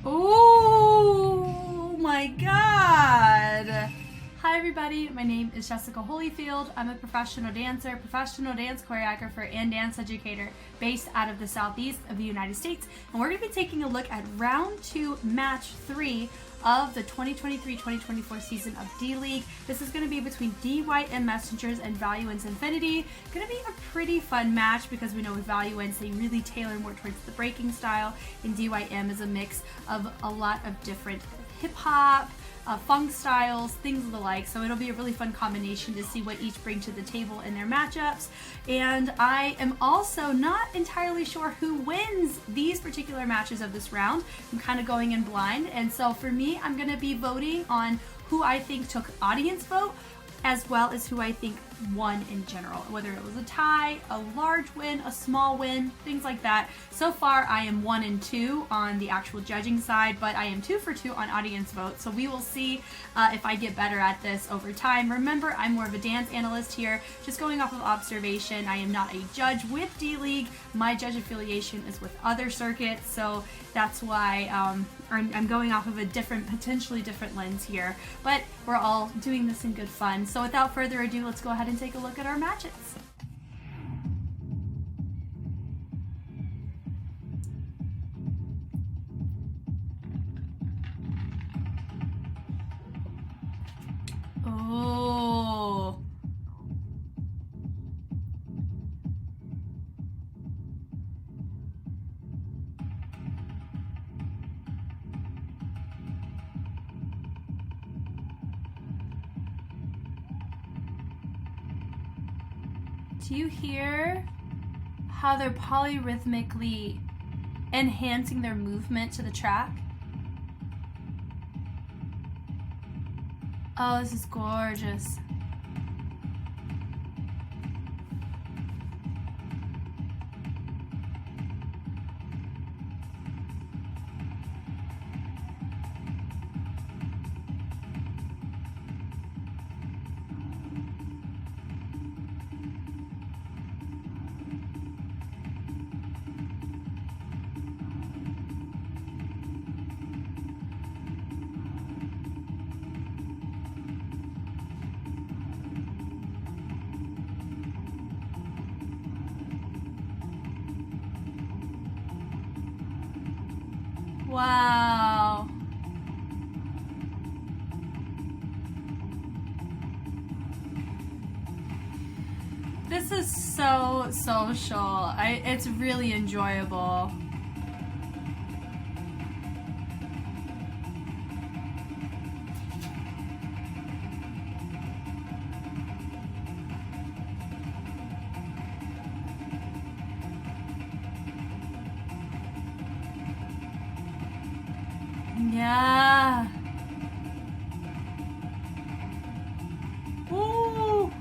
Oh my God. Hi everybody, my name is Jessica Holyfield. I'm a professional dancer, professional dance choreographer, and dance educator based out of the southeast of the United States. And we're going to be taking a look at round 2, match 3 of the 2023-2024 season of D.LEAGUE. This is going to be between DYM Messengers and Valuence Infinity. Going to be a pretty fun match because we know with Valuence they really tailor more towards the breaking style, and DYM is a mix of a lot of different hip-hop, funk styles, things of the like. So it'll be a really fun combination to see what each bring to the table in their matchups. And I am also not entirely sure who wins these particular matches of this round. I'm kind of going in blind. And so for me, I'm going to be voting on who I think took audience vote, as well as who I think won in general, whether it was a tie, a large win, a small win, things like that. So far I am 1 and 2 on the actual judging side, but I am 2 for 2 on audience vote, so we will see if I get better at this over time. Remember, I'm more of a dance analyst here, just going off of observation. I am not a judge with D.LEAGUE. My judge affiliation is with other circuits, so that's why I'm going off of a potentially different lens here, but we're all doing this in good fun. So without further ado, let's go ahead and take a look at our matches. Oh. Do you hear how they're polyrhythmically enhancing their movement to the track? Oh, this is gorgeous. Wow. This is so social. It's really enjoyable. Yeah. Woo.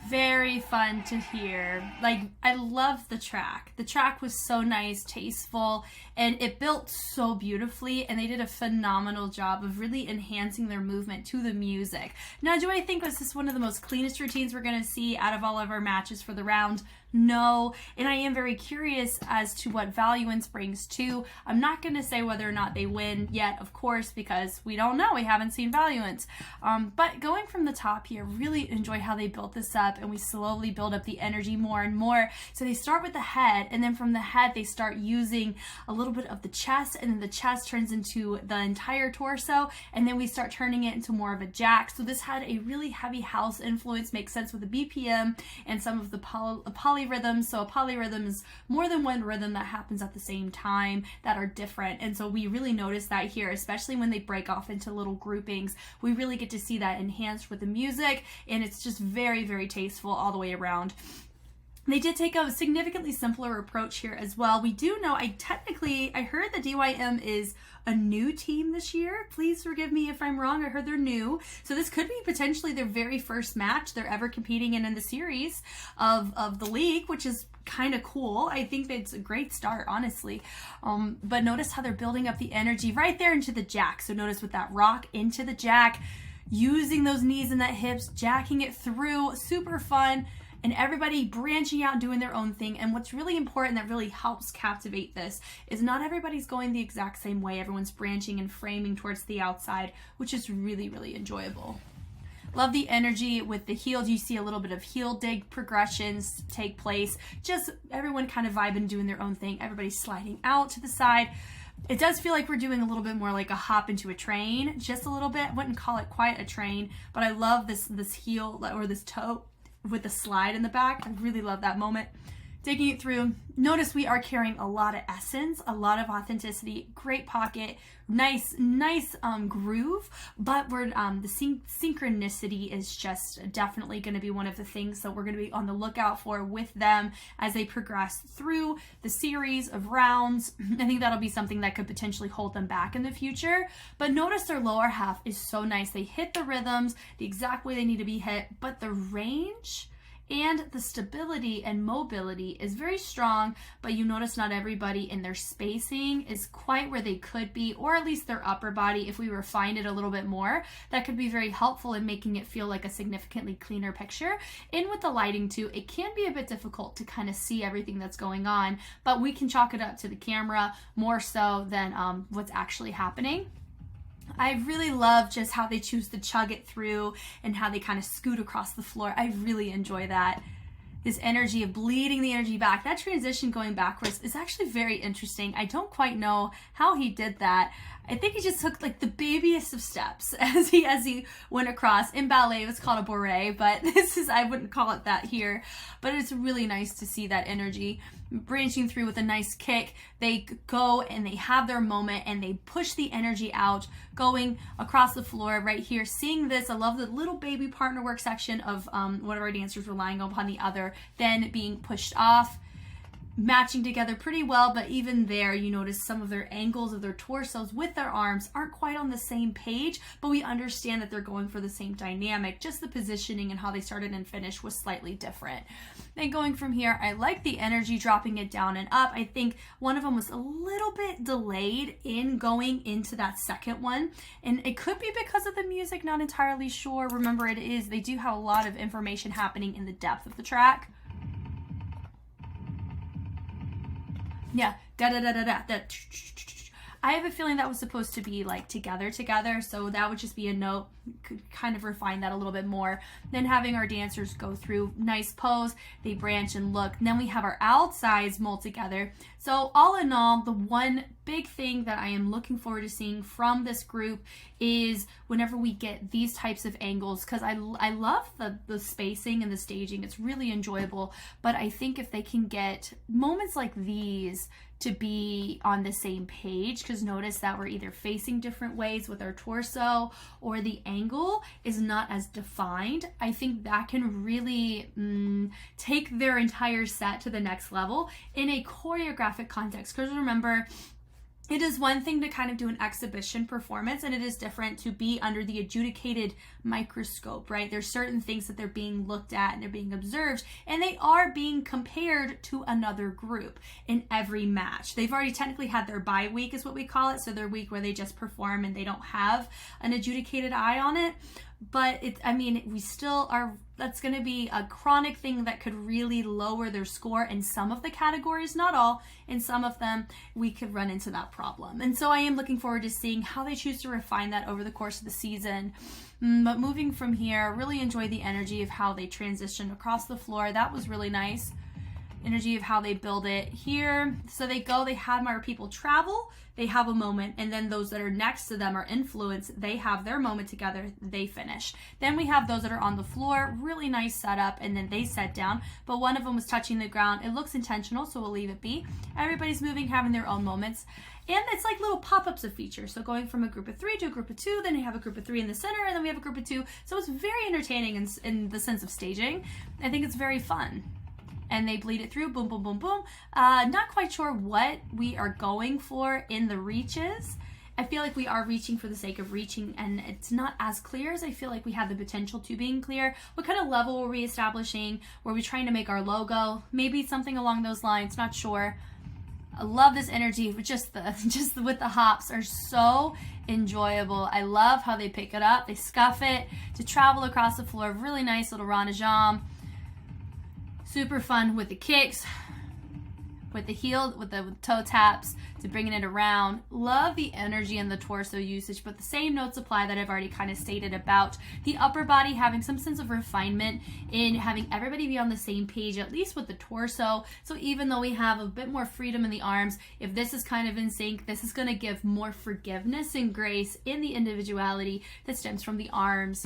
Very fun to hear. Like, I love the track. The track was so nice, tasteful, and it built so beautifully, and they did a phenomenal job of really enhancing their movement to the music. Now, do I think this is one of the most cleanest routines we're going to see out of all of our matches for the round? No, and I am very curious as to what Valuence brings too. I'm not going to say whether or not they win yet, of course, because we don't know. We haven't seen Valuence. But going from the top here, really enjoy how they built this up, and we slowly build up the energy more and more. So they start with the head, and then from the head they start using a little bit of the chest, and then the chest turns into the entire torso, and then we start turning it into more of a jack. So this had a really heavy house influence, makes sense with the BPM and some of the polyrhythms. So a polyrhythm is more than one rhythm that happens at the same time that are different, and so we really notice that here, especially when they break off into little groupings. We really get to see that enhanced with the music, and it's just very, very tasteful all the way around. They did take a significantly simpler approach here as well. We do know, I heard that DYM is a new team this year. Please forgive me if I'm wrong. I heard they're new. So this could be potentially their very first match they're ever competing in the series of the league, which is kind of cool. I think that's a great start, honestly. But notice how they're building up the energy right there into the jack. So notice with that rock into the jack, using those knees and that hips, jacking it through, super fun. And everybody branching out and doing their own thing. And what's really important that really helps captivate this is not everybody's going the exact same way. Everyone's branching and framing towards the outside, which is really, really enjoyable. Love the energy with the heel. You see a little bit of heel dig progressions take place. Just everyone kind of vibing, doing their own thing. Everybody's sliding out to the side. It does feel like we're doing a little bit more like a hop into a train, just a little bit. I wouldn't call it quite a train, but I love this heel or this toe with the slide in the back. I really love that moment. Digging it through. Notice we are carrying a lot of essence, a lot of authenticity, great pocket, nice groove, but we're the synchronicity is just definitely going to be one of the things that we're going to be on the lookout for with them as they progress through the series of rounds. I think that'll be something that could potentially hold them back in the future. But notice their lower half is so nice. They hit the rhythms the exact way they need to be hit, but the range and the stability and mobility is very strong, but you notice not everybody in their spacing is quite where they could be, or at least their upper body. If we refined it a little bit more, that could be very helpful in making it feel like a significantly cleaner picture. And with the lighting too, it can be a bit difficult to kind of see everything that's going on, but we can chalk it up to the camera more so than what's actually happening. I really love just how they choose to chug it through and how they kind of scoot across the floor. I really enjoy that. This energy of bleeding the energy back, that transition going backwards is actually very interesting. I don't quite know how he did that. I think he just took like the babyest of steps as he went across. In ballet, it was called a bourrée, but I wouldn't call it that here. But it's really nice to see that energy branching through with a nice kick. They go and they have their moment and they push the energy out, going across the floor right here. Seeing this, I love the little baby partner work section of one of our dancers relying upon the other, then being pushed off, matching together pretty well. But even there, you notice some of their angles of their torsos with their arms aren't quite on the same page, but we understand that they're going for the same dynamic. Just the positioning and how they started and finished was slightly different. Then going from here, I like the energy, dropping it down and up. I think one of them was a little bit delayed in going into that second one, and it could be because of the music, not entirely sure. Remember, they do have a lot of information happening in the depth of the track. Yeah, da-da-da-da-da. I have a feeling that was supposed to be like together, so that would just be a note. Could kind of refine that a little bit more. Then having our dancers go through nice pose, they branch and look. And then we have our outsides mold together. So all in all, the one big thing that I am looking forward to seeing from this group is whenever we get these types of angles, because I love the spacing and the staging. It's really enjoyable. But I think if they can get moments like these to be on the same page, because notice that we're either facing different ways with our torso or the angle is not as defined. I think that can really take their entire set to the next level in a choreographic context. Because remember, it is one thing to kind of do an exhibition performance, and it is different to be under the adjudicated microscope, right? There's certain things that they're being looked at and they're being observed, and they are being compared to another group in every match. They've already technically had their bye week, is what we call it, so their week where they just perform and they don't have an adjudicated eye on it. But we still are, that's going to be a chronic thing that could really lower their score in some of the categories, not all. In some of them, we could run into that problem. And so I am looking forward to seeing how they choose to refine that over the course of the season. But moving from here, really enjoy the energy of how they transition across the floor. That was really nice. Energy of how they build it here. So they have our people travel, they have a moment, and then those that are next to them are influenced. They have their moment together, they finish. Then we have those that are on the floor, really nice setup, and then they set down, but one of them was touching the ground. It looks intentional, so we'll leave it be. Everybody's moving, having their own moments. And it's like little pop-ups of features. So going from a group of 3 to a group of 2, then you have a group of 3 in the center, and then we have a group of 2. So it's very entertaining in the sense of staging. I think it's very fun. and they bleed it through, boom, boom, boom, boom. Not quite sure what we are going for in the reaches. I feel like we are reaching for the sake of reaching, and it's not as clear as I feel like we have the potential to being clear. What kind of level were we establishing? Were we trying to make our logo? Maybe something along those lines, not sure. I love this energy, but just with the hops are so enjoyable. I love how they pick it up, they scuff it to travel across the floor. Really nice little rond de jambe. Super fun with the kicks, with the heel, with the toe taps, to bringing it around. Love the energy and the torso usage, but the same notes apply that I've already kind of stated about the upper body having some sense of refinement in having everybody be on the same page, at least with the torso. So even though we have a bit more freedom in the arms, if this is kind of in sync, this is going to give more forgiveness and grace in the individuality that stems from the arms.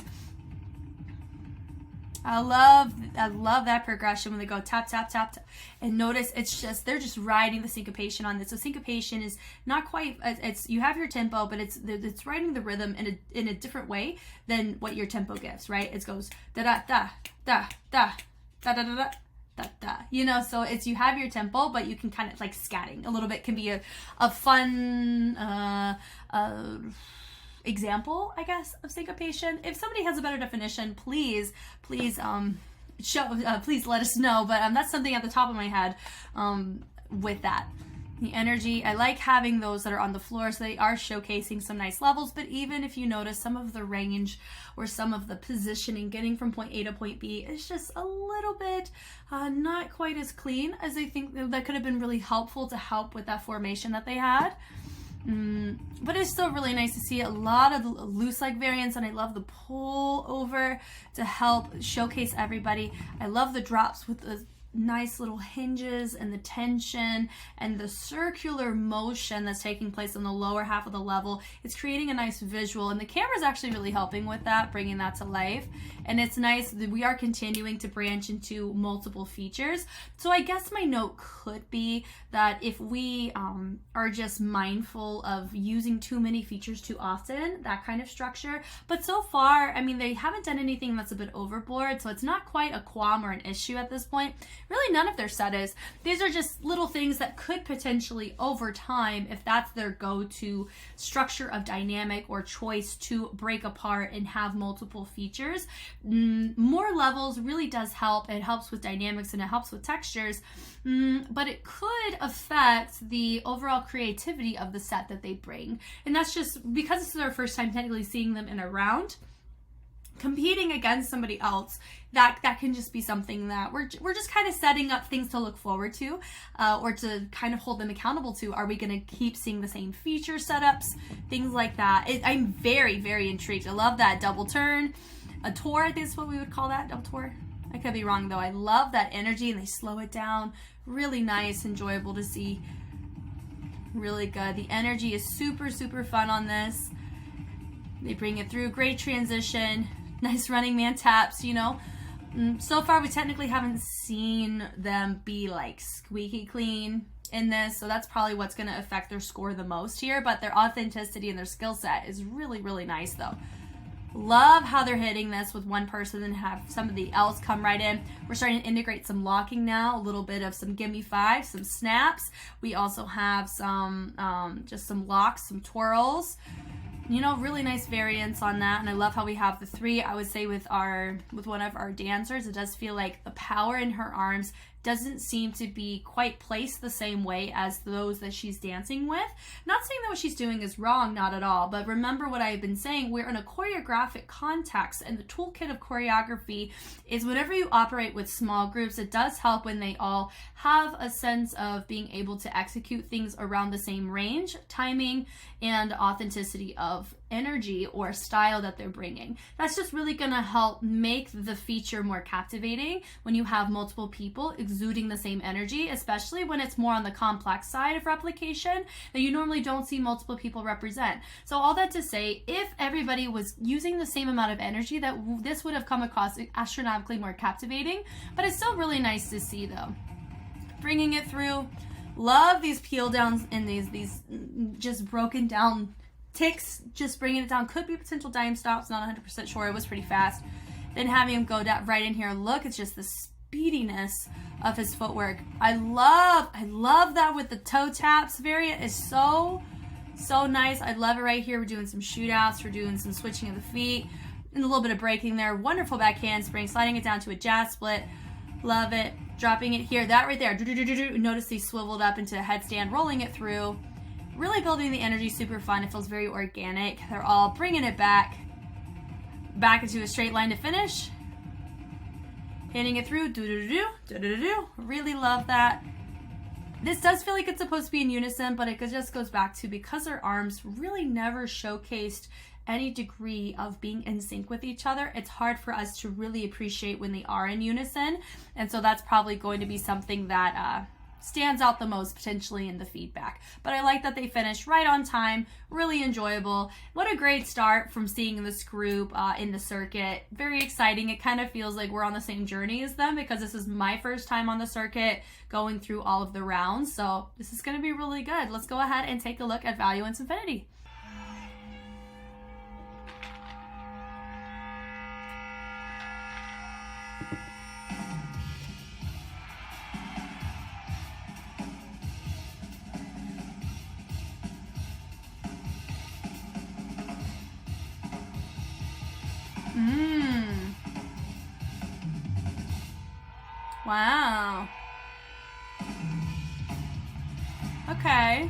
I love that progression when they go tap, tap, tap, tap. And notice they're just riding the syncopation on this. So syncopation is not quite, you have your tempo, but it's riding the rhythm in a different way than what your tempo gives, right? It goes da da da da da da da da da da. You know, so you have your tempo, but you can kind of like scatting a little bit, can be a fun example, I guess, of syncopation. If somebody has a better definition, please let us know. But that's something at the top of my head with that. The energy, I like having those that are on the floor, so they are showcasing some nice levels. But even if you notice some of the range or some of the positioning, getting from point A to point B is just a little bit not quite as clean as I think that could have been really helpful to help with that formation that they had. But it's still really nice to see a lot of loose leg variants, and I love the pull over to help showcase everybody. I love the drops with the nice little hinges and the tension and the circular motion that's taking place in the lower half of the level. It's creating a nice visual, and the camera is actually really helping with that, bringing that to life. And it's nice that we are continuing to branch into multiple features. So I guess my note could be that if we are just mindful of using too many features too often, that kind of structure. But so far, I mean, they haven't done anything that's a bit overboard, so it's not quite a qualm or an issue at this point. Really, none of their set is. These are just little things that could potentially, over time, if that's their go-to structure of dynamic or choice to break apart and have multiple features. More levels really does help. It helps with dynamics and it helps with textures, but it could affect the overall creativity of the set that they bring. And that's just because this is our first time technically seeing them in a round. Competing against somebody else, that can just be something that we're just kind of setting up things to look forward to, or to kind of hold them accountable to. Are we going to keep seeing the same feature setups, things like that? I'm very, very intrigued. I love that double turn, a tour, I think is what we would call that, double tour. I could be wrong though. I love that energy, and they slow it down. Really nice, enjoyable to see. Really good. The energy is super, super fun on this. They bring it through. Great transition. Nice running man taps, you know. So far, we technically haven't seen them be like squeaky clean in this, so that's probably what's going to affect their score the most here. But their authenticity and their skill set is really, really nice, though. Love how they're hitting this with one person and have somebody else come right in. We're starting to integrate some locking now, a little bit of some gimme five, some snaps. We also have some just some locks, some twirls. You know, really nice variants on that. And I love how we have the three. I would say with one of our dancers, it does feel like the power in her arms doesn't seem to be quite placed the same way as those that she's dancing with. Not saying that what she's doing is wrong, not at all, but remember what I've been saying, we're in a choreographic context, and the toolkit of choreography is whenever you operate with small groups, it does help when they all have a sense of being able to execute things around the same range, timing, and authenticity of energy or style that they're bringing. That's just really going to help make the feature more captivating when you have multiple people exuding the same energy, especially when it's more on the complex side of replication that you normally don't see multiple people represent. So all that to say, if everybody was using the same amount of energy, that this would have come across astronomically more captivating, but it's still really nice to see though. Bringing it through. Love these peel downs and these just broken down ticks, just bringing it down. Could be potential dime stops, not 100% sure. It was pretty fast. Then having him go down right in here. Look, it's just the speediness of his footwork. I love that with the toe taps variant is so nice. I love it right here. We're doing some shootouts. We're doing some switching of the feet and a little bit of breaking there. Wonderful back handspring, sliding it down to a jazz split. Love it. Dropping it here. That right there. Notice he swiveled up into a headstand, rolling it through. Really building the energy. Super fun. It feels very organic. They're all bringing it back into a straight line to finish. Hitting it through. Really love that. This does feel like it's supposed to be in unison, but it just goes back to because their arms really never showcased any degree of being in sync with each other, it's hard for us to really appreciate when they are in unison. And so that's probably going to be something that stands out the most potentially in the feedback. But I like that they finished right on time, really enjoyable. What a great start from seeing this group in the circuit. Very exciting. It kind of feels like we're on the same journey as them because this is my first time on the circuit going through all of the rounds. So this is going to be really good. Let's go ahead and take a look at Valuence Infinity. Wow. Okay.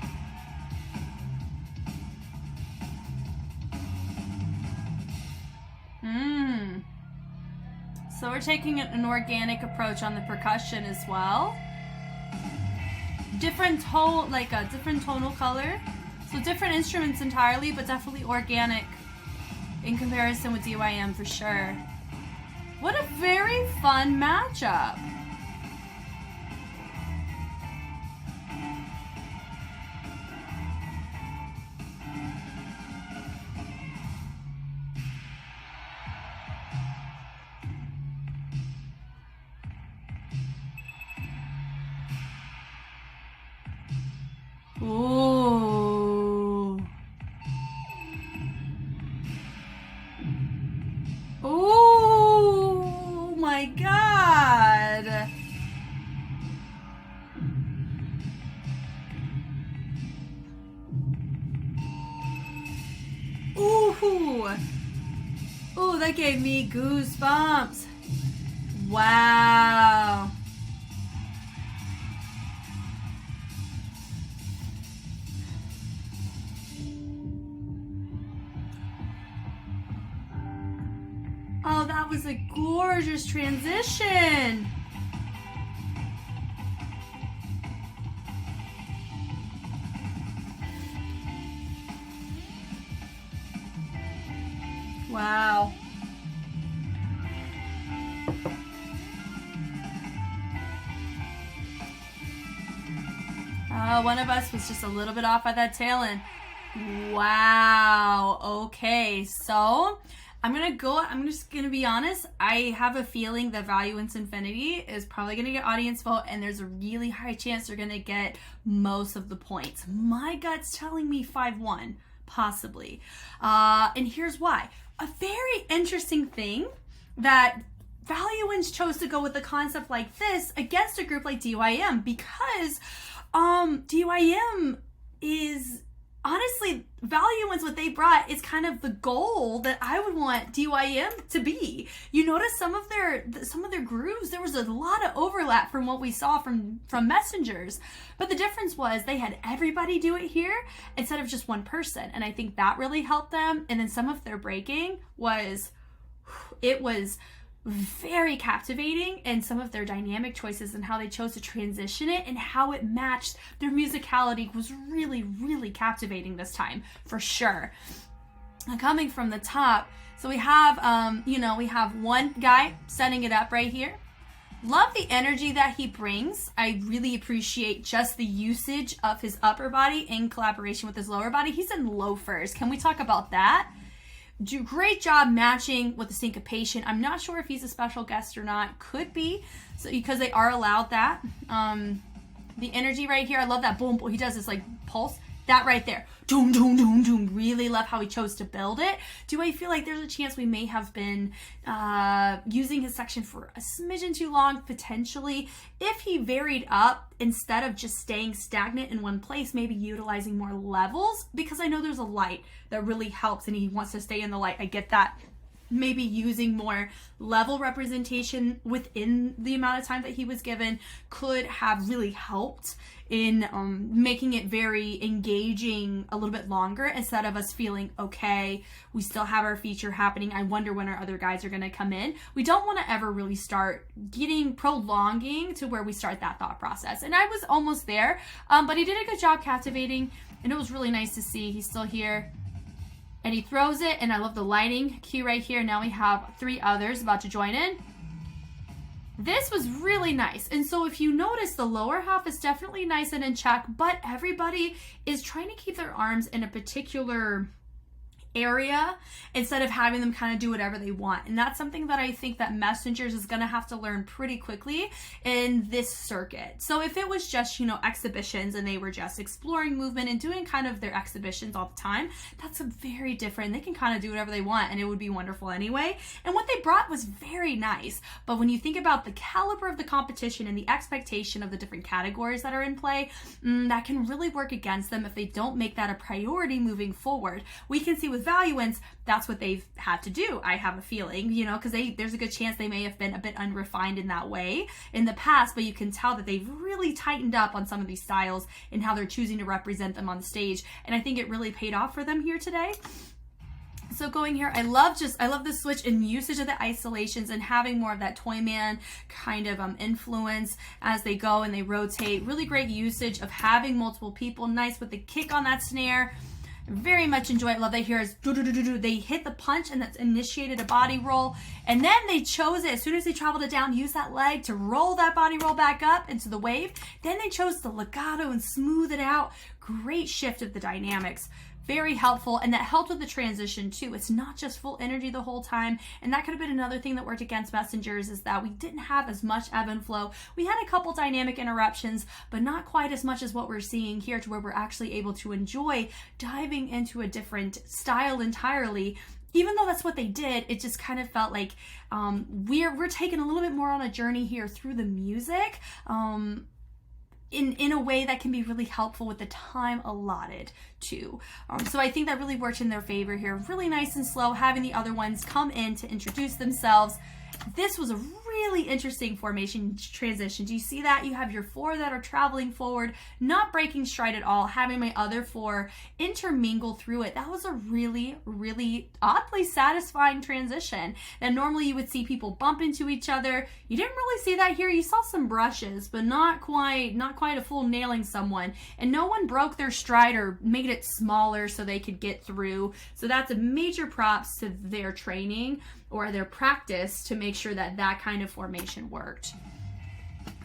So we're taking an organic approach on the percussion as well. Different tone, like a different tonal color. So different instruments entirely, but definitely organic in comparison with DYM for sure. What a very fun matchup. Ooh. Oh my God. Ooh. Ooh, that gave me goosebumps. Wow. Oh, that was a gorgeous transition. Wow. One of us was just a little bit off by that tail end. Wow. Okay, so I'm just gonna be honest. I have a feeling that Valuence Infinity is probably gonna get audience vote, and there's a really high chance they're gonna get most of the points. My gut's telling me 5-1, possibly. And here's why. A very interesting thing that Valuence chose to go with a concept like this against a group like DYM because DYM is honestly, Valuence, what they brought is kind of the goal that I would want DYM to be. You notice some of their grooves, there was a lot of overlap from what we saw from Messengers. But the difference was they had everybody do it here instead of just one person. And I think that really helped them. And then some of their breaking was very captivating, and some of their dynamic choices and how they chose to transition it and how it matched their musicality was really, really captivating this time for sure. Coming from the top, so we have we have one guy setting it up right here. Love the energy that he brings. I really appreciate just the usage of his upper body in collaboration with his lower body. He's in loafers. Can we talk about that? Do great job matching with the syncopation. I'm not sure if he's a special guest or not. Could be, so because they are allowed that. The energy right here, I love that boom. He does this like pulse. That right there. Doom, doom, doom, doom. Really love how he chose to build it. Do I feel like there's a chance we may have been using his section for a smidgen too long? Potentially. If he varied up instead of just staying stagnant in one place, maybe utilizing more levels, because I know there's a light that really helps and he wants to stay in the light. I get that. Maybe using more level representation within the amount of time that he was given could have really helped in making it very engaging a little bit longer, instead of us feeling, okay, we still have our feature happening, I wonder when our other guys are going to come in. We don't want to ever really start prolonging to where we start that thought process. And I was almost there, but he did a good job captivating, and it was really nice to see. He's still here. And he throws it, and I love the lighting cue right here. Now we have 3 others about to join in. This was really nice. And so if you notice, the lower half is definitely nice and in check, but everybody is trying to keep their arms in a particular area instead of having them kind of do whatever they want. And that's something that I think that Messengers is going to have to learn pretty quickly in this circuit. So if it was just, you know, exhibitions and they were just exploring movement and doing kind of their exhibitions all the time, that's a very different. They can kind of do whatever they want and it would be wonderful anyway. And what they brought was very nice. But when you think about the caliber of the competition and the expectation of the different categories that are in play, that can really work against them if they don't make that a priority moving forward. We can see with Valuence, that's what they've had to do, I have a feeling, you know, because there's a good chance they may have been a bit unrefined in that way in the past, but you can tell that they've really tightened up on some of these styles and how they're choosing to represent them on the stage. And I think it really paid off for them here today. So going here, I love the switch in usage of the isolations and having more of that Toyman kind of influence as they go and they rotate. Really great usage of having multiple people. Nice with the kick on that snare. Very much enjoy it. Love that here is they hit the punch and that's initiated a body roll, and then they chose it as soon as they traveled it down, use that leg to roll that body roll back up into the wave. Then they chose the legato and smooth it out. Great shift of the dynamics. Very helpful, and that helped with the transition too. It's not just full energy the whole time, and that could have been another thing that worked against Messengers, is that we didn't have as much ebb and flow. We had a couple dynamic interruptions, but not quite as much as what we're seeing here, to where we're actually able to enjoy diving into a different style entirely. Even though that's what they did, it just kind of felt like we're taking a little bit more on a journey here through the music. In a way that can be really helpful with the time allotted too. So I think that really worked in their favor here. Really nice and slow, having the other ones come in to introduce themselves. This was a really interesting formation transition. Do you see that? You have your 4 that are traveling forward, not breaking stride at all, having my other 4 intermingle through it. That was a really, really oddly satisfying transition. And normally you would see people bump into each other. You didn't really see that here. You saw some brushes, but not quite a full nailing someone. And no one broke their stride or made it smaller so they could get through. So that's a major props to their training or their practice to make sure that that kind of formation worked.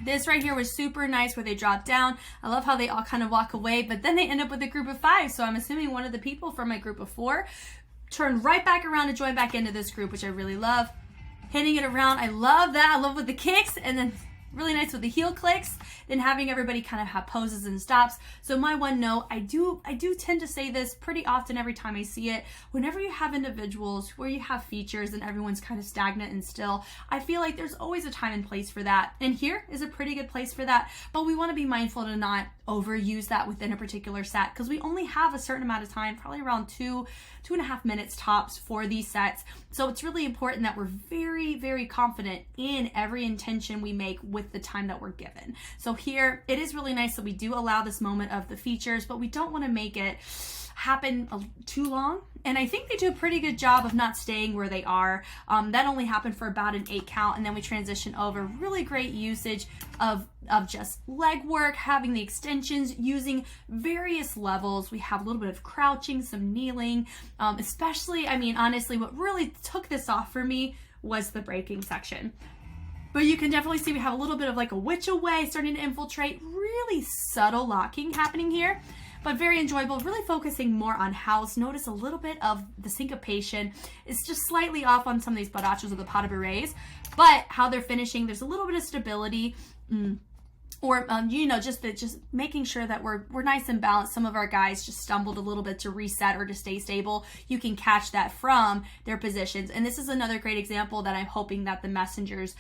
This right here was super nice where they drop down. I love how they all kind of walk away, but then they end up with a group of 5. So I'm assuming one of the people from my group of 4 turned right back around to join back into this group, which I really love. Hitting it around, I love that. I love with the kicks, and then really nice with the heel clicks, then having everybody kind of have poses and stops. So my one note, I do tend to say this pretty often every time I see it. Whenever you have individuals where you have features and everyone's kind of stagnant and still, I feel like there's always a time and place for that. And here is a pretty good place for that. But we want to be mindful to not overuse that within a particular set, because we only have a certain amount of time, probably around 2.5 minutes tops for these sets. So it's really important that we're very, very confident in every intention we make with the time that we're given. So here, it is really nice that we do allow this moment of the features, but we don't want to make it happen too long. And I think they do a pretty good job of not staying where they are. That only happened for about an 8 count, and then we transition over. Really great usage of just leg work, having the extensions, using various levels. We have a little bit of crouching, some kneeling, especially, I mean, honestly, what really took this off for me was the breaking section. But you can definitely see we have a little bit of like a witch away starting to infiltrate. Really subtle locking happening here, but very enjoyable. Really focusing more on house. Notice a little bit of the syncopation. It's just slightly off on some of these badachos or the pas de bourrées, but how they're finishing, there's a little bit of stability. or you know, just making sure that we're nice and balanced. Some of our guys just stumbled a little bit to reset or to stay stable. You can catch that from their positions. And this is another great example that I'm hoping that the messengers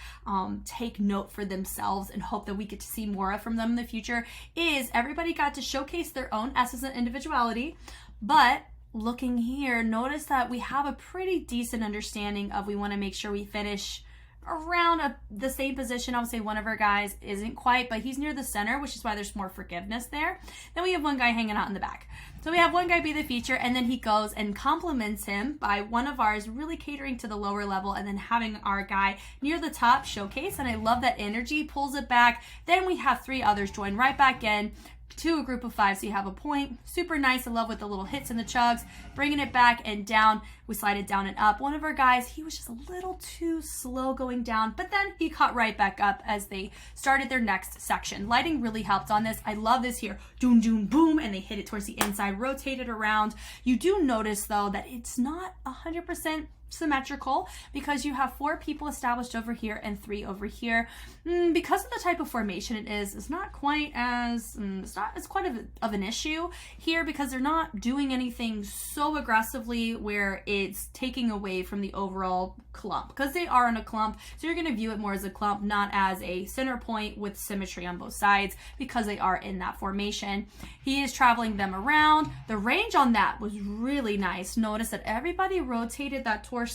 take note for themselves and hope that we get to see more of from them in the future, is everybody got to showcase their own essence and individuality. But looking here, notice that we have a pretty decent understanding of, we want to make sure we finish around the same position. I would say one of our guys isn't quite, but he's near the center, which is why there's more forgiveness there. Then we have one guy hanging out in the back. So we have one guy be the feature, and then he goes and compliments him by one of ours really catering to the lower level, and then having our guy near the top showcase. And I love that energy, pulls it back. Then we have 3 others join right back in to a group of 5, so you have a point. Super nice. I love with the little hits and the chugs, bringing it back and down. We slide it down and up. One of our guys, he was just a little too slow going down, but then he caught right back up as they started their next section. Lighting really helped on this. I love this here. Doom, doom, boom, and they hit it towards the inside, rotate it around. You do notice though that it's not 100% symmetrical, because you have 4 people established over here and 3 over here. Because of the type of formation it is, it's not quite as it's quite of an issue here, because they're not doing anything so aggressively where it's taking away from the overall clump, because they are in a clump. So you're going to view it more as a clump, not as a center point with symmetry on both sides, because they are in that formation. He is traveling them around. The range on that was really nice. Notice that everybody rotated that torso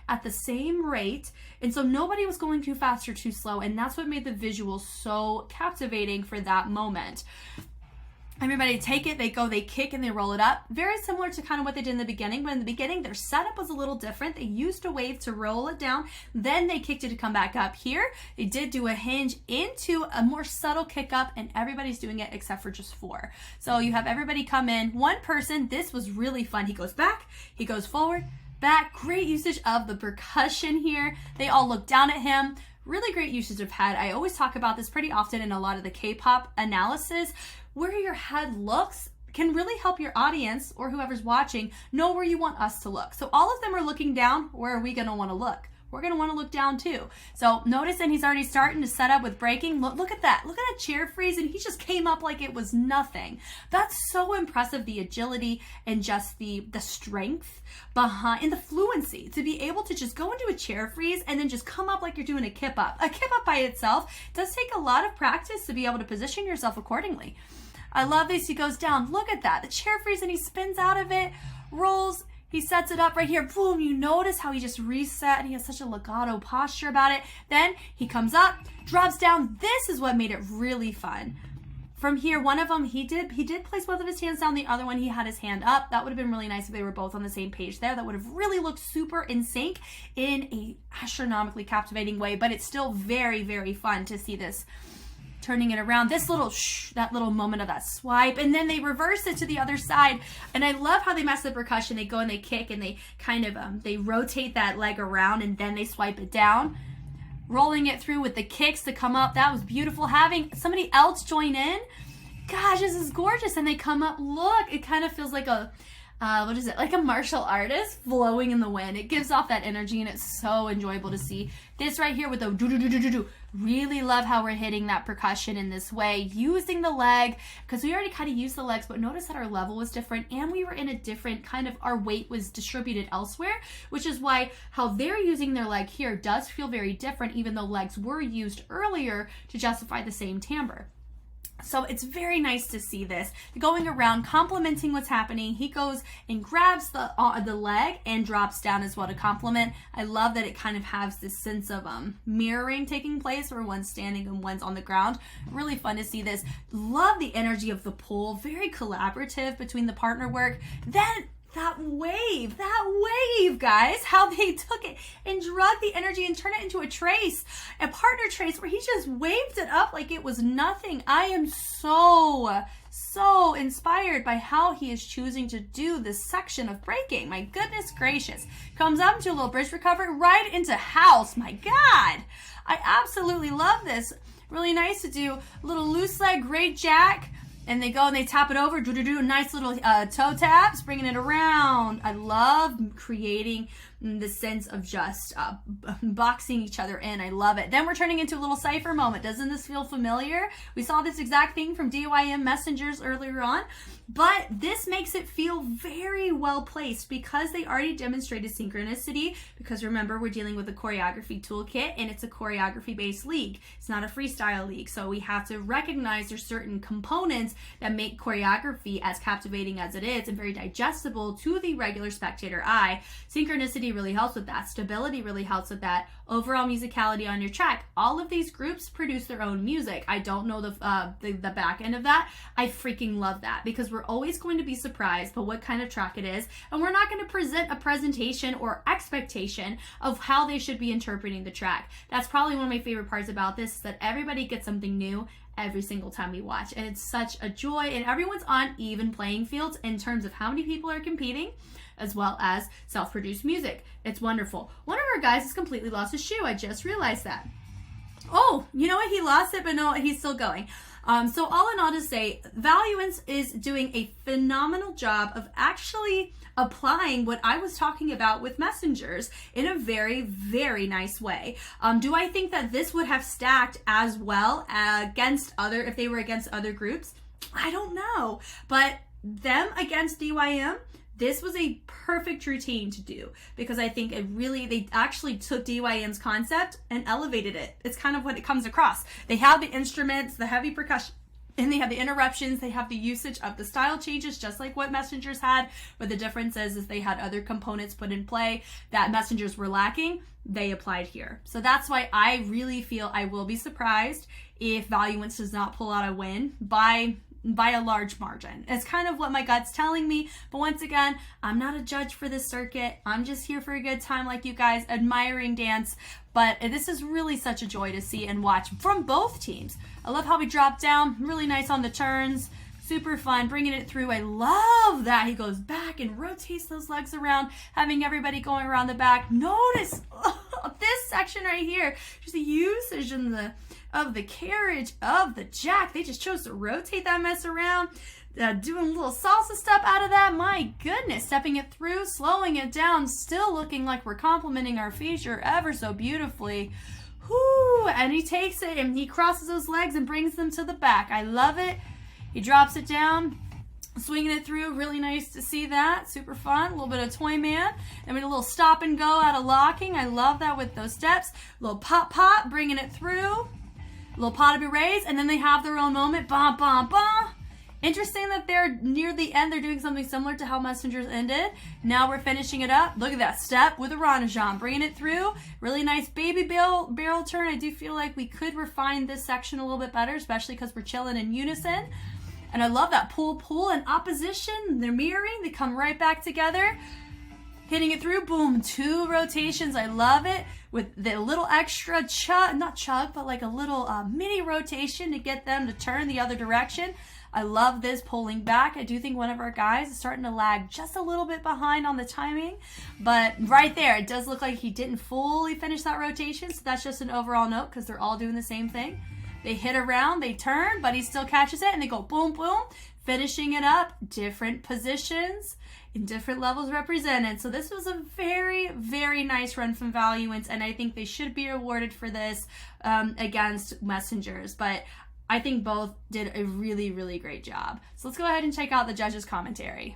at the same rate, and so nobody was going too fast or too slow, and that's what made the visual so captivating for that moment. Everybody take it, they go, they kick, and they roll it up. Very similar to kind of what they did in the beginning, but in the beginning their setup was a little different. They used a wave to roll it down, then they kicked it to come back up. Here, they did do a hinge into a more subtle kick up, and everybody's doing it except for just 4. So you have everybody come in. One person, this was really fun. He goes back, he goes forward, back. Great usage of the percussion here. They all look down at him. Really great usage of head. I always talk about this pretty often in a lot of the K-pop analysis. Where your head looks can really help your audience or whoever's watching know where you want us to look. So all of them are looking down. Where are we going to want to look? We're going to want to look down too. So notice, and he's already starting to set up with breaking. Look at that. Look at that chair freeze, and he just came up like it was nothing. That's so impressive, the agility and just the strength behind, and the fluency to be able to just go into a chair freeze and then just come up like you're doing a kip up. A kip up by itself does take a lot of practice to be able to position yourself accordingly. I love this. He goes down. Look at that. The chair freeze, and he spins out of it, rolls. He sets it up right here. Boom. You notice how he just reset, and he has such a legato posture about it. Then he comes up, drops down. This is what made it really fun. From here, one of them, he did place both of his hands down. The other one, he had his hand up. That would have been really nice if they were both on the same page there. That would have really looked super in sync in a astronomically captivating way, but it's still very, very fun to see this turning it around. This little that little moment of that swipe, and then they reverse it to the other side. And I love how they mess the percussion. They go and they kick, and they kind of they rotate that leg around, and then they swipe it down, rolling it through with the kicks to come up. That was beautiful. Having somebody else join in, gosh, this is gorgeous. And they come up. Look, it kind of feels like a what is it, like a martial artist flowing in the wind. It gives off that energy, and it's so enjoyable to see. This right here with the do-do-do-do-do-do. Really love how we're hitting that percussion in this way, using the leg, because we already kind of used the legs, but notice that our level was different, and we were in a different kind of, our weight was distributed elsewhere, which is why how they're using their leg here does feel very different, even though legs were used earlier to justify the same timbre. So it's very nice to see this going around, complementing what's happening. He goes and grabs the leg and drops down as well to complement. I love that it kind of has this sense of mirroring taking place, where one's standing and one's on the ground. Really fun to see this. Love the energy of the pull. Very collaborative between the partner work. Then that wave, guys, how they took it and drug the energy and turned it into a trace, a partner trace, where he just waved it up like it was nothing. I am so inspired by how he is choosing to do this section of breaking. My goodness gracious. Comes up into a little bridge recovery right into house. My God. I absolutely love this. Really nice to do a little loose leg, great jack. And they go and they tap it over, do nice little toe taps, bringing it around. I love creating the sense of just boxing each other in. I love it. Then we're turning into a little cipher moment. Doesn't this feel familiar? We saw this exact thing from DYM Messengers earlier on, but this makes it feel very well placed because they already demonstrated synchronicity, because remember, we're dealing with a choreography toolkit and it's a choreography based league. It's not a freestyle league. So we have to recognize there's certain components that make choreography as captivating as it is and very digestible to the regular spectator eye. Synchronicity really helps with that. Stability really helps with that. Overall musicality on your track. All of these groups produce their own music. I don't know the back end of that. I freaking love that, because we're always going to be surprised by what kind of track it is, and we're not going to present a presentation or expectation of how they should be interpreting the track. That's probably one of my favorite parts about this, is that everybody gets something new every single time we watch, and it's such a joy, and everyone's on even playing fields in terms of how many people are competing, as well as self-produced music. It's wonderful. One of our guys has completely lost his shoe. I just realized that. Oh, you know what? He lost it, but no, he's still going. So all in all, to say, Valuence is doing a phenomenal job of actually applying what I was talking about with Messengers in a very, very nice way. Do I think that this would have stacked as well against if they were against other groups? I don't know. But them against DYM, this was a perfect routine to do, because I think they actually took DYM's concept and elevated it. It's kind of what it comes across. They have the instruments, the heavy percussion, and they have the interruptions. They have the usage of the style changes, just like what Messengers had, but the difference is they had other components put in play that Messengers were lacking. They applied here. So that's why I really feel I will be surprised if Valuence does not pull out a win by a large margin. It's kind of what my gut's telling me, but once again, I'm not a judge for this circuit. I'm just here for a good time like you guys, admiring dance, but this is really such a joy to see and watch from both teams. I love how we drop down, really nice on the turns, super fun, bringing it through. I love that he goes back and rotates those legs around, having everybody going around the back. Notice this section right here, just the usage of the carriage of the jack. They just chose to rotate that mess around, doing a little salsa step out of that. My goodness, stepping it through, slowing it down, still looking like we're complementing our feature ever so beautifully. Whoo! And he takes it and he crosses those legs and brings them to the back. I love it. He drops it down, swinging it through. Really nice to see that. Super fun. A little bit of toy man. And we a little stop and go out of locking. I love that with those steps. A little pop, bringing it through. Little pas de bourrées, and then they have their own moment. Bum, bum, bum. Interesting that they're near the end. They're doing something similar to how Messengers ended. Now we're finishing it up. Look at that step with a Ranajan, bringing it through. Really nice baby barrel turn. I do feel like we could refine this section a little bit better, especially because we're chilling in unison. And I love that pull and opposition. They're mirroring. They come right back together. Hitting it through, boom, 2 rotations. I love it, with the little extra not chug, but like a little mini rotation to get them to turn the other direction. I love this pulling back. I do think one of our guys is starting to lag just a little bit behind on the timing, but right there, it does look like he didn't fully finish that rotation, so that's just an overall note because they're all doing the same thing. They hit around, they turn, but he still catches it, and they go boom, boom, finishing it up, different positions, in different levels represented. So this was a very, very nice run from Valuence, and I think they should be awarded for this against Messengers. But I think both did a really, really great job. So let's go ahead and check out the judges' commentary.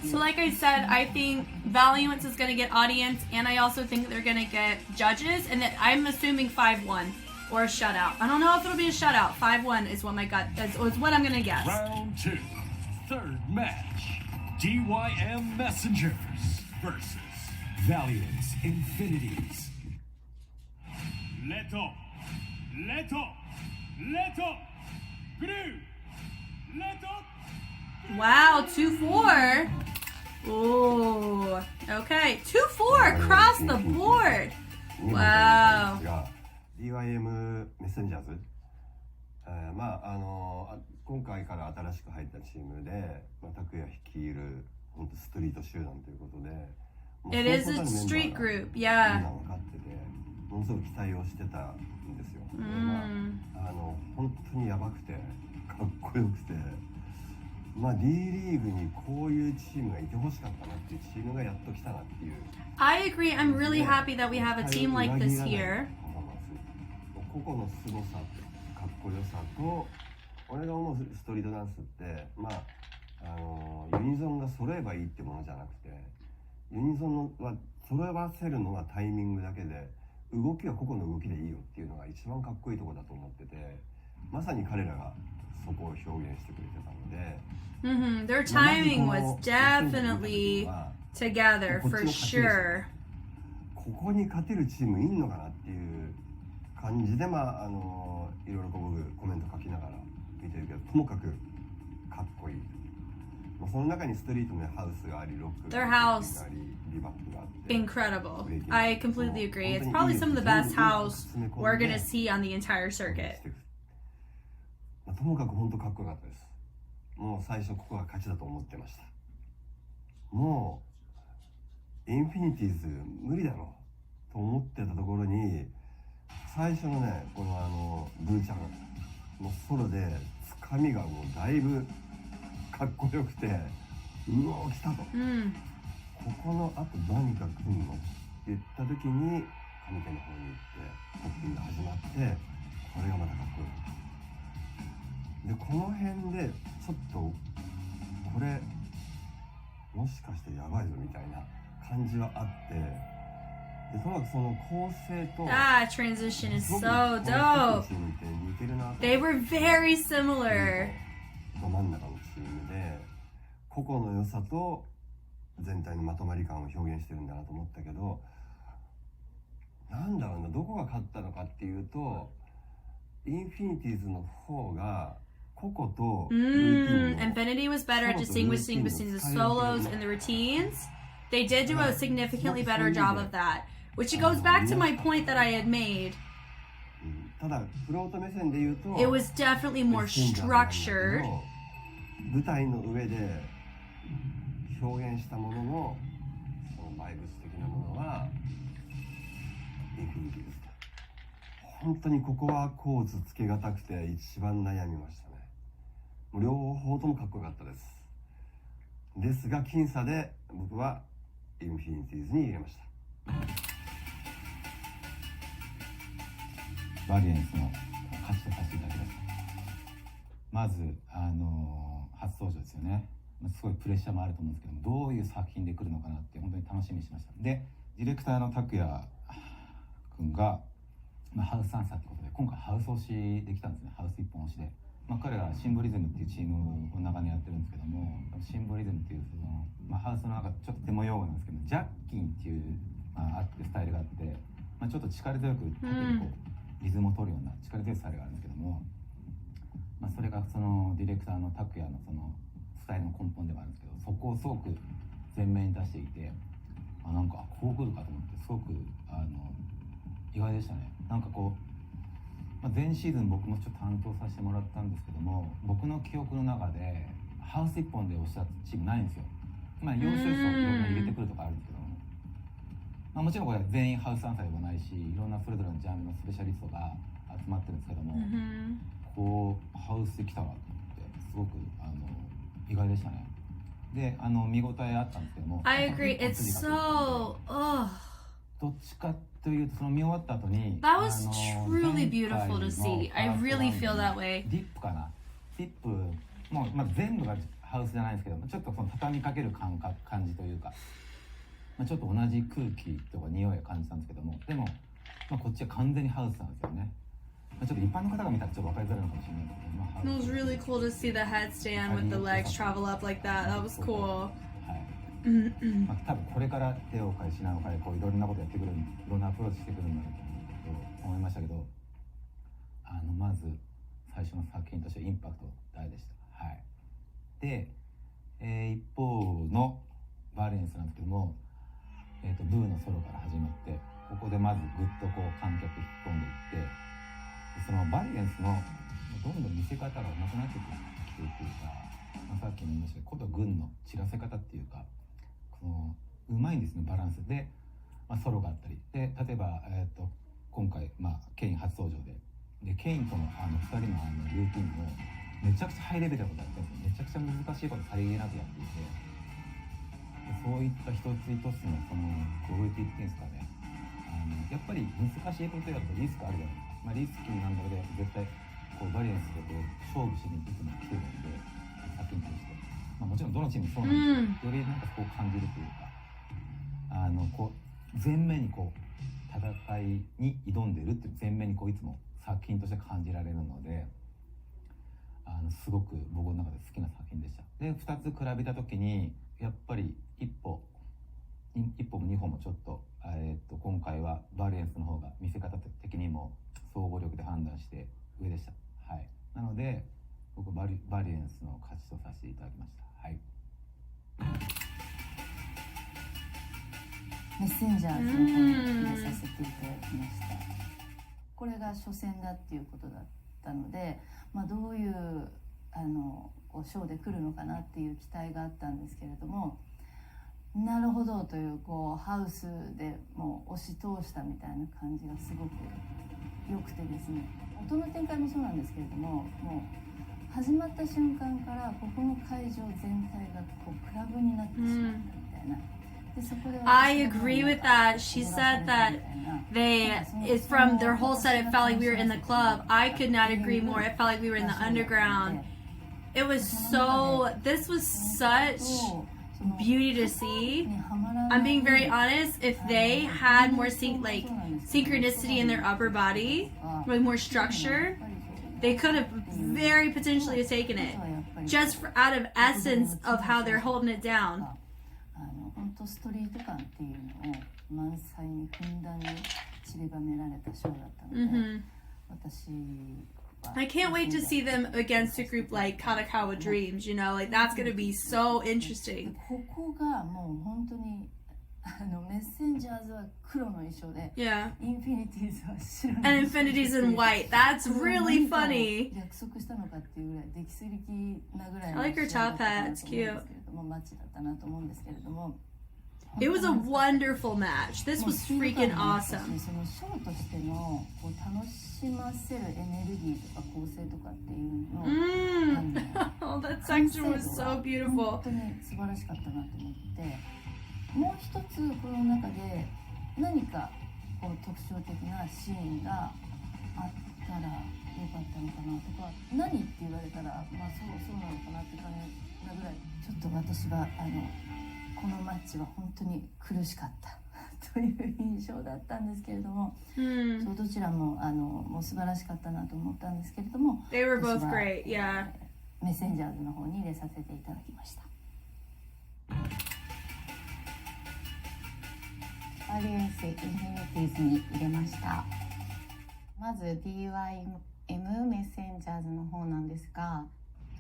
So like I said, I think Valuence is going to get audience, and I also think they're going to get judges, and that I'm assuming 5-1 or a shutout. I don't know if it'll be a shutout. 5-1 is what my gut is what I'm going to guess. Round 2, third match. DYM Messengers versus Valuence Infinities. Leto, Gru, Wow, 2-4. Oh, okay. 2-4 across the board. Wow. DYM メッセンジャーズ、今回から新しく入ったチームで、拓也率いる本当ストリート集団ということで、It is a street group, yeah. 分かってて、ものすごく期待をしてたんですよ。本当にやばくて、かっこよくて。まあ D リーグにこういうチームがいてほしかったなっていうチームがやっと来たなっていう。 I agree. I'm really happy that we have a team like this here. 個々の凄さ、かっこよさと、俺が思うストリートダンスって、まあユニゾンが揃えばいいってものじゃなくて、ユニゾンは揃わせるのがタイミングだけで、動きは個々の動きでいいよっていうのが一番かっこいいところだと思ってて、まさに彼らがそこを表現してくれてたので。Their timing was definitely together for sure. ここに勝てるチームいんのかなっていう感じで、まあいろいろ僕コメント書きながら見てるけど、ともかくかっこいい。その中にストリートのハウスがあり、ロックがあり、ビバップがあって。Incredible. I completely agree. It's probably some of the best house we're gonna see on the entire circuit. ともかく本当かっこよかったです。もう最初ここが勝ちだと思ってました。もうインフィニティーズ無理だろうと思ってたところに、最初のね、このブーちゃんのソロでつかみがもうだいぶかっこよくて、うおー来たと、ここのあと何か来んのって言った時に上手の方に行ってポッピンが始まって、これがまたかっこよかった。でこの辺でちょっとこれもしかしてやばいぞみたいな感じはあって、でとにかくその構成と That transition is so dope. They were very similar. ど真ん中のチームで個々の良さと全体のまとまり感を表現してるんだなと思ったけど、なんだろうな、どこが勝ったのかっていうと、インフィニティーズの方がInfinity was better at distinguishing between the solos and the routines. They did do a significantly better job of that, which goes back to my point that I had made. It was definitely more structured. 舞台の上で表現したものの、そのバイブス的なものはインフィニティです。本当にここはコーツつけがたくて一番悩みましたね。もう両方ともかっこよかったです。ですが僅差で僕はインフィニティーズに入れました。バリエンスの歌詞とさせていただきました。まず初登場ですよね。すごいプレッシャーもあると思うんですけども、どういう作品で来るのかなって本当に楽しみにしました。でディレクターの拓也君が、ハウスダンサーってことで今回ハウス推しできたんですね。ハウス一本推しで、彼らシンボリズムっていうチームを長年やってるんですけども、シンボリズムっていうその、ハウスの中ちょっと手も用語なんですけど、ジャッキンっていう、あってスタイルがあって、ちょっと力強く縦にこうリズムを取るような力強いスタイルがあるんですけども、それがそのディレクターの拓也のそのスタイルの根本ではあるんですけど、そこをすごく前面に出していて、なんかこう来るかと思ってすごく意外でしたね。なんかこう、前シーズン僕もちょっと担当させてもらったんですけども、僕の記憶の中でハウス一本で押したチームないんですよ。要所要所いろんな入れてくるとかあるんですけども、もちろんこれ全員ハウスダンサーでもないし、いろんなそれぞれのジャンルのスペシャリストが集まってるんですけども、こうハウスで来たわと思ってすごく意外でしたね。で見応えあったんですけども、 I agree. It's so どっちかというとその見終わった後に That was truly beautiful to see. I really feel that way. ディップかな、ディップもう、全部がハウスじゃないんですけども、ちょっとその畳みかける感じというか、ちょっと同じ空気とか匂いを感じたんですけども、でも、こっちは完全にハウスなんですよね。ちょっと一般の方が見たらちょっと分かりづらいのかもしれないですけど、It was really cool to see the headstand with the legs travel up like that. That was cool. 多分これから手を変え品を変えこういろんなことやってくる、いろんなアプローチしてくるんだろうと思いましたけど、まず最初の作品としてインパクト大でした。で、一方のバリエンスなんですけども、ブーのソロから始まって、ここでまずぐっとこう観客引き込んでいって、そのバリエンスのどんどん見せ方が上手くなってきてるっていうか、さっきも言いましたけど、今度は軍の散らせ方っていうか、うまいんですね、バランスで、ソロがあったりで、例えば、今回、ケイン初登場でケインとの2人のルーティンをめちゃくちゃハイレベルなことやってるんですよ。めちゃくちゃ難しいことさりげなくやっていて、そういった一つ一つのそのクオリティっていうんですかね、やっぱり難しいことやるとリスクあるじゃないですか。リスキーなんだけど絶対こうバリエンスでこう勝負しにいつも来てるんで、作品として、もちろんどのチームもそうなんですけど、よりなんかこう感じるというか、こう前面にこう戦いに挑んでるっていう前面にこういつも作品として感じられるので、すごく僕の中で好きな作品でした。で2つ比べた時にやっぱり一歩も二歩もちょっと、今回はバリエンスの方が見せ方的にも総合力で判断して上でした。はい、なので僕バリエンスの勝ちとさせていただきました。はい。メッセンジャーズの方に入れさせていただきました。これが初戦だっていうことだったので、どういうこうショーで来るのかなっていう期待があったんですけれども、なるほどというこうハウスでもう押し通したみたいな感じがすごく良くてですね、音の展開もそうなんですけれども、もう始まった瞬間からここの会場全体がこうクラブになってしまったみたいな。I agree with that. She said that it's from their whole set, it felt like we were in the club. I could not agree more. It felt like we were in the underground. It was this was such beauty to see. I'm being very honest, if they had more synchronicity in their upper body, with more structure, they could have very potentially taken it. Just out of essence of how they're holding it down. 本当ストリート感っていうのを満載にふんだんに散りばめられたショーだったので、私は I can't wait to see them against a group like Katakawa Dreams, you know, like that's gonna be so interesting. ここがもう本当にメッセンジャーズは黒の衣装で、Yeah. インフィニティーズは白の And Infinities in white. That's really funny. 約束したのかっていうぐらい出来すぎなぐらい I の like her ショーだ top ったな hat. と It's 思うんです cute. けれども、マッチだったなと思うんですけれども。It was a wonderful match. This was freaking awesome. そのショーとしてのこう楽しませるエネルギーとか構成とかっていうのを、Oh, that section was so beautiful. 本当に素晴らしかったなと思って、もう一つこの中で何かこう特徴的なシーンがあったらよかったのかなとか、何って言われたらそうなのかなって感じなぐらい、ちょっと私はこのマッチは本当に苦しかったという印象だったんですけれども、そうどちらももう素晴らしかったなと思ったんですけれども、 They were both great, yeah. メッセンジャーズの方に入れさせていただきました。バリエンスインフィニティーズに入れました。まず DYM メッセンジャーズの方なんですが、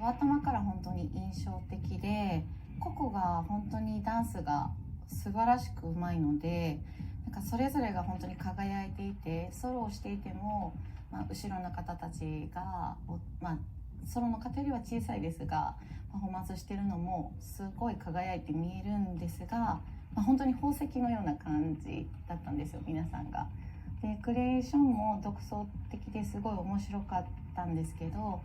頭から本当に印象的で、個々が本当にダンスが素晴らしくうまいので、なんかそれぞれが本当に輝いていて、ソロをしていても、後ろの方たちが、ソロの方よりは小さいですがパフォーマンスしてるのもすごい輝いて見えるんですが、本当に宝石のような感じだったんですよ、皆さんが。でクリエーションも独創的ですごい面白かったんですけど、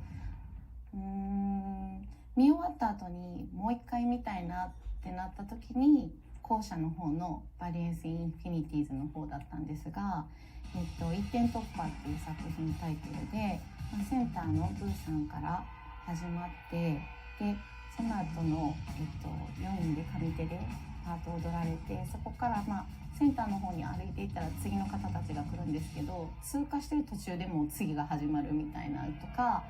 見終わった後にもう一回見たいなってなった時に後者の方のバリエンスインフィニティーズの方だったんですが、一点突破っていう作品タイトルで、センターのブーさんから始まって、でその後の、4人で上手でパートを踊られて、そこからセンターの方に歩いていったら次の方たちが来るんですけど、通過してる途中でもう次が始まるみたいなとか、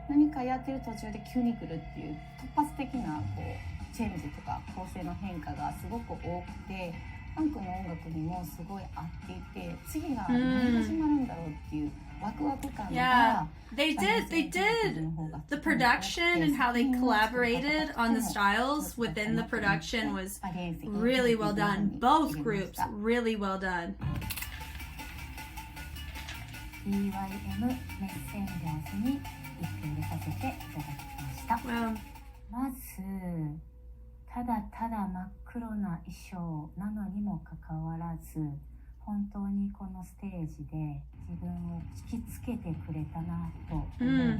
何かやってる途中で急に来るっていう突発的なこうチェンジとか構成の変化がすごく多くて、ファンクの音楽にもすごい合っていて、次が何始まるんだろうっていうワクワク感が、They did the production and how they collaborated on the styles within the production was really well done. Both groups really well done. DYM メッセンジャーズに入れさせていただきました。まずただただ真っ黒な衣装なのにもかかわらず、本当にこのステージで自分を引きつけてくれたなと思う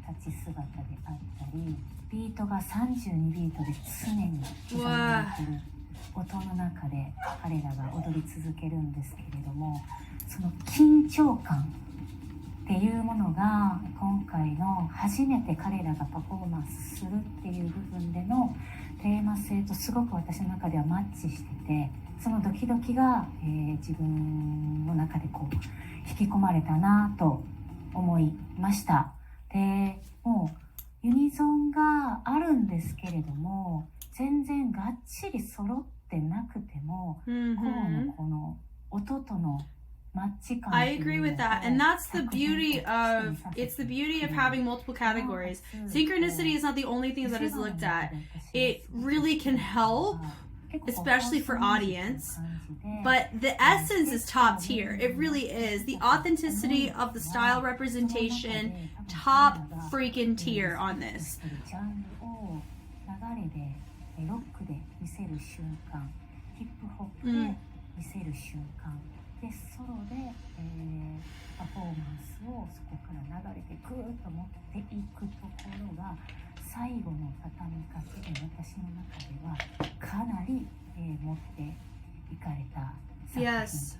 立ち姿であったり、ビートが32ビートで常に刻まれている音の中で彼らが踊り続けるんですけれども、その緊張感っていうものが今回の初めて彼らがパフォーマンスするっていう部分でのテーマ性とすごく私の中ではマッチしてて、そのドキドキが、自分の中でこう引き込まれたなと思いました。で、もうユニゾンがあるんですけれども、全然がっちり揃ってなくても、こうのこの音とのI agree with that, and that's the beauty of it's the beauty of having multiple categories. Synchronicity is not the only thing that is looked at. It really can help, especially for audience, but the essence is top tier. It really is. The authenticity of the style representation, top freaking tier on this. ロックで見せる瞬間、ヒップホップで見せる瞬間、でソロで、パフォーマンスをそこから流れてグーッと持っていくところが最後の畳みかけで私の中ではかなり、持っていかれた作品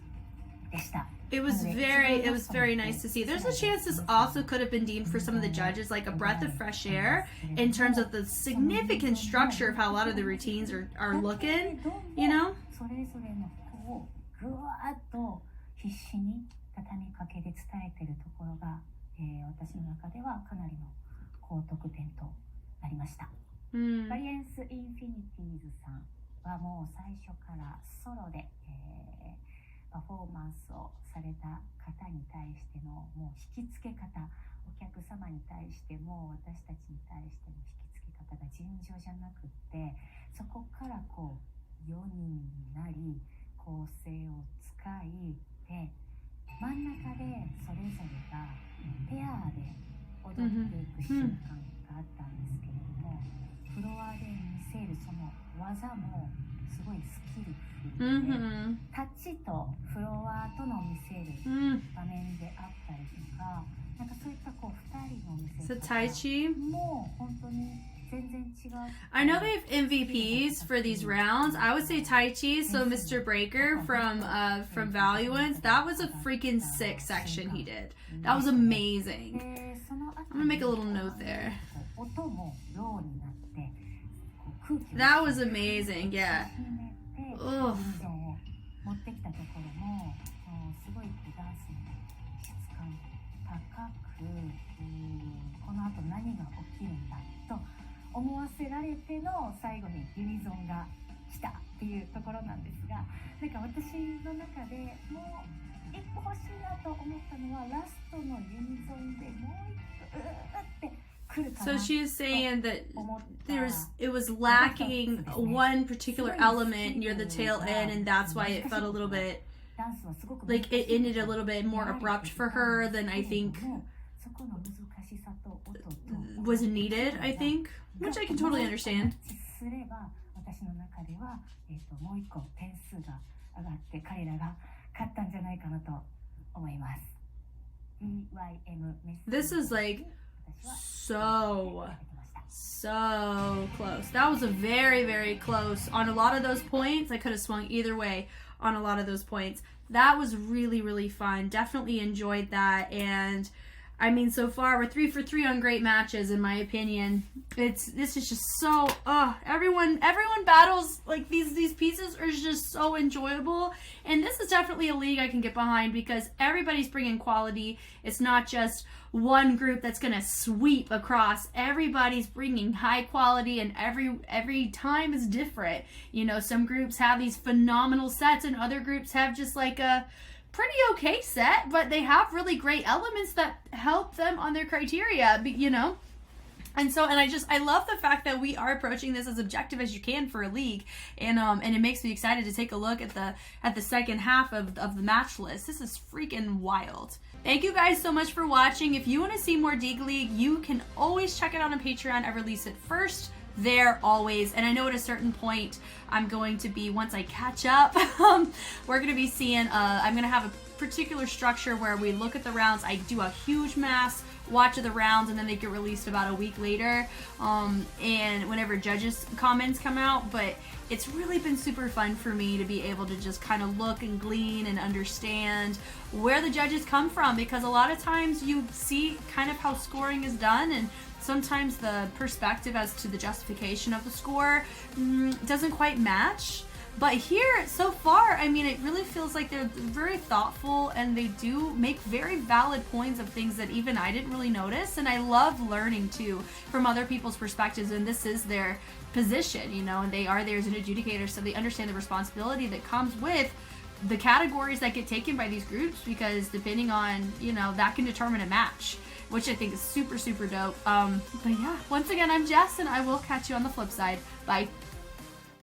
でした。It was very nice to see. There's a chance this also could have been deemed for some of the judges like a breath of fresh air in terms of the significant structure of how a lot of the routines are looking, you know? それぞれのこうぐわーっと必死に畳みかけで伝えてるところが、私の中ではかなりの高得点となりました。バリエンスインフィニティーズさんはもう最初からソロで、パフォーマンスをされた方に対してのもう引き付け方、お客様に対しても私たちに対しての引き付け方が尋常じゃなくって、そこからこう4人になり構成を使いで真ん中でそれぞれがペアで踊っていく瞬間があったんですけれども、フロアで見せるその技もすごいスキルフルで、タッチとフロアとの見せる場面であったりとか、なんかそういったこう2人の見せ方も本当に全然違う。I know they have MVPs for these rounds. I would say Tai Chi, so Mr. Breaker from Valuence. That was a freaking sick section he did. That was amazing. I'm gonna make a little note there. That was amazing, yeah. Ugh. 持ってきたところもすごいダンスの質感高く、この後何が起きるんだと思わせられての最後にユニゾンが来たっていうところなんですが、なんか私の中でもう一歩欲しいなと思ったのはラストのユニゾンでもう一歩って来るかな。 So she's saying that it was lacking one particular element near the tail end, and that's why it felt a little bit like it ended a little bit more abrupt for her than I think was needed, I think, which I can totally understand. 私の中では、もう一個点数が上がって彼らが勝ったんじゃないかなと思います。DYM This is like so close. That was a very close on a lot of those points. I could have swung either way on a lot of those points. That was really fun. Definitely enjoyed that. And I mean, so far we're 3 for 3 on great matches, in my opinion. This is just so everyone battles like these pieces are just so enjoyable, and this is definitely a league I can get behind because everybody's bringing quality. It's not just one group that's gonna sweep across. Everybody's bringing high quality, and every time is different. You know, some groups have these phenomenal sets, and other groups have just like a pretty okay set, but they have really great elements that help them on their criteria, you know. And I love the fact that we are approaching this as objective as you can for a league, and it makes me excited to take a look at the second half of the match list. This is freaking wild. Thank you guys so much for watching. If you want to see more D.LEAGUE, you can always check it out on Patreon. I release it first there always. And I know at a certain point I'm going to be, once I catch up, we're going to be seeing, I'm going to have a particular structure where we look at the rounds. I do a huge mass watch of the rounds, and then they get released about a week later, and whenever judges comments come out. But it's really been super fun for me to be able to just kind of look and glean and understand where the judges come from, because a lot of times you see kind of how scoring is done, and sometimes the perspective as to the justification of the score doesn't quite match. But here, so far, I mean, it really feels like they're very thoughtful, and they do make very valid points of things that even I didn't really notice. And I love learning too from other people's perspectives, and this is their position, you know, and they are there as an adjudicator, so they understand the responsibility that comes with the categories that get taken by these groups, because depending on, you know, that can determine a match, which I think is super, super dope. But yeah, once again, I'm Jess, and I will catch you on the flip side. Bye.